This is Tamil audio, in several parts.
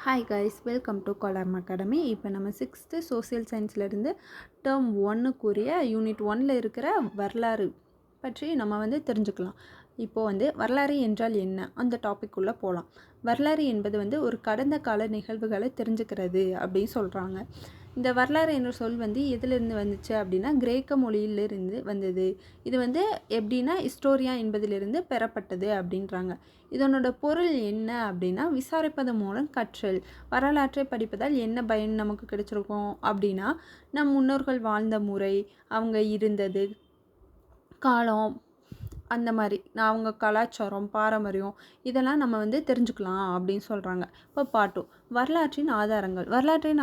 ஹாய் கைஸ், வெல்கம் டு கோலார்ம் அகாடமி. இப்போ நம்ம 6th சோசியல் சயின்ஸ்லேருந்து டேர்ம் 1க்குரிய யூனிட் 1ல் இருக்கிற வரலாறு பற்றி நம்ம தெரிஞ்சுக்கலாம். இப்போது வரலாறு என்றால் என்ன, அந்த டாபிக் உள்ளே போகலாம். வரலாறு என்பது ஒரு கடந்த கால நிகழ்வுகளை தெரிஞ்சுக்கிறது அப்படின்னு சொல்கிறாங்க. இந்த வரலாறு என்ற சொல் எதிலிருந்து வந்துச்சு அப்படின்னா கிரேக்க மொழியிலிருந்து வந்தது. இது எப்படின்னா ஹிஸ்டோரியா என்பதிலிருந்து பெறப்பட்டது அப்படின்றாங்க. இதனோட பொருள் என்ன அப்படின்னா விசாரிப்பதன் மூலம் கற்றல். வரலாற்றை படிப்பதால் என்ன பயன் நமக்கு கிடைச்சிருக்கும் அப்படின்னா நம் முன்னோர்கள் வாழ்ந்த முறை, அவங்க இருந்தது காலம், அந்த மாதிரி அவங்க கலாச்சாரம், பாரம்பரியம் இதெல்லாம் நம்ம தெரிஞ்சுக்கலாம் அப்படின்னு சொல்கிறாங்க. இப்போ பாட்டும் வரலாற்றின்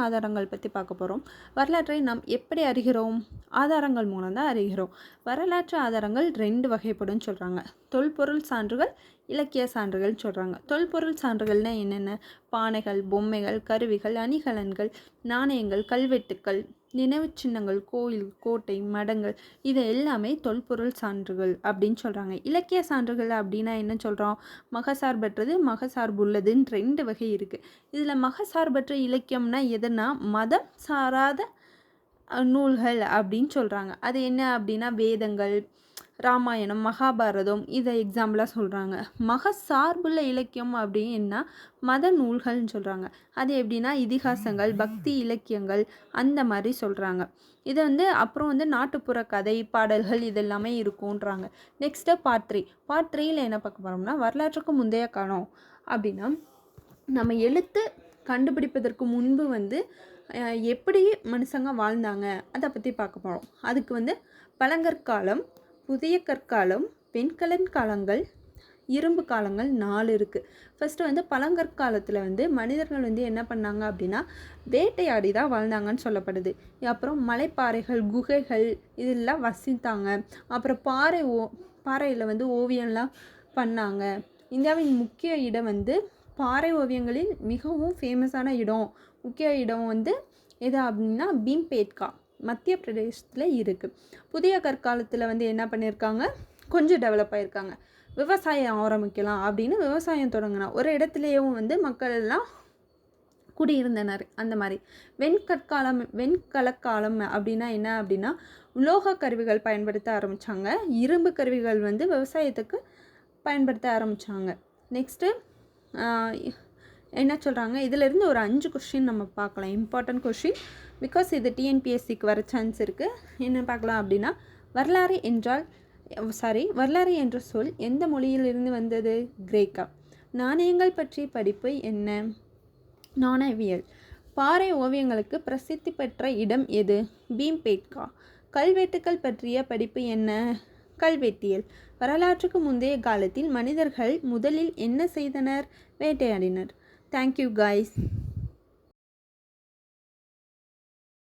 ஆதாரங்கள் பற்றி பார்க்க போகிறோம். வரலாற்றை நாம் எப்படி அறிகிறோம்? ஆதாரங்கள் மூலம் தான் அறிகிறோம். வரலாற்று ஆதாரங்கள் 2 வகைப்படும் சொல்கிறாங்க. தொல்பொருள் சான்றுகள், இலக்கிய சான்றுகள் சொல்கிறாங்க. தொல்பொருள் சான்றுகள்னால் என்னென்ன? பானைகள், பொம்மைகள், கருவிகள், அணிகலன்கள், நாணயங்கள், கல்வெட்டுக்கள், நினைவு சின்னங்கள், கோயில், கோட்டை, மடங்கள், இது எல்லாமே தொல்பொருள் சான்றுகள் அப்படின்னு சொல்கிறாங்க. இலக்கிய சான்றுகள் அப்படின்னா என்ன சொல்கிறோம்? மகசார்பற்றது, மகசார்புள்ளதுன்னு 2 வகை இருக்குது. இதில் மகசார்பற்ற இலக்கியம்னா எதுனா மதம் சாராத நூல்கள் அப்படின்னு சொல்கிறாங்க. அது என்ன அப்படின்னா வேதங்கள், ராமாயணம், மகாபாரதம், இதை எக்ஸாம்பிளாக சொல்கிறாங்க. மகசார்புள்ள இலக்கியம் அப்படின்னா மத நூல்கள்னு சொல்கிறாங்க. அது எப்படின்னா இதிகாசங்கள், பக்தி இலக்கியங்கள், அந்த மாதிரி சொல்கிறாங்க. இது அப்புறம் நாட்டுப்புற கதை, பாடல்கள் இதெல்லாமே இருக்குன்றாங்க. நெக்ஸ்ட்டு பார்ட் 3யில் என்ன பார்க்க போகிறோம்னா வரலாற்றுக்கு முந்தைய காலம் அப்படின்னா நம்ம எழுத்து கண்டுபிடிப்பதற்கு முன்பு எப்படி மனுஷங்க வாழ்ந்தாங்க அதை பற்றி பார்க்க போகிறோம். அதுக்கு பழங்கற்காலம், புதிய கற்காலம், வெண்கலன் காலங்கள், இரும்பு காலங்கள் 4 இருக்குது. ஃபஸ்ட்டு பழங்கற்காலத்தில் மனிதர்கள் மனிதர்கள் என்ன பண்ணாங்க அப்படின்னா வேட்டையாடி தான் வாழ்ந்தாங்கன்னு சொல்லப்படுது. அப்புறம் மலைப்பாறைகள், குகைகள் இதெல்லாம் வசித்தாங்க. அப்புறம் பாறையில் ஓவியம்லாம் பண்ணாங்க. இந்தியாவின் முக்கிய இடம் பாறை ஓவியங்களில் மிகவும் ஃபேமஸான இடம், முக்கிய இடம் எது அப்படின்னா பீம்பேட்கா, மத்திய பிரதேசத்தில் இருக்குது. புதிய கற்காலத்தில் என்ன பண்ணியிருக்காங்க, கொஞ்சம் டெவலப் ஆகியிருக்காங்க. விவசாயம் ஆரம்பிக்கலாம் அப்படின்னு விவசாயம் தொடங்கினா ஒரு இடத்துலையும் மக்கள் எல்லாம் குடியிருந்தனர். அந்த மாதிரி வெண்கலக்காலம் அப்படின்னா என்ன அப்படின்னா உலோக கருவிகள் பயன்படுத்த ஆரம்பித்தாங்க. இரும்பு கருவிகள் விவசாயத்துக்கு பயன்படுத்த ஆரம்பித்தாங்க. நெக்ஸ்ட்டு என்ன சொல்கிறாங்க, இதிலேருந்து ஒரு 5 கொஸ்டின் நம்ம பார்க்கலாம். இம்பார்ட்டன்ட் கொஸ்டின், பிகாஸ் இது டிஎன்பிஎஸ்சிக்கு வர சான்ஸ் இருக்குது. என்ன பார்க்கலாம் அப்படின்னா வரலாறு என்ற சொல் எந்த மொழியிலிருந்து வந்தது? கிரேக்கா. நாணயங்கள் பற்றிய படிப்பு என்ன? நாணயவியல். பாறை ஓவியங்களுக்கு பிரசித்தி பெற்ற இடம் எது? பீம்பேட்கா. கல்வெட்டுக்கள் பற்றிய படிப்பு என்ன? கல்வெட்டியல். வரலாற்றுக்கு முந்தைய காலத்தில் மனிதர்கள் முதலில் என்ன செய்தனர்? வேட்டையாடினர். Thank you guys.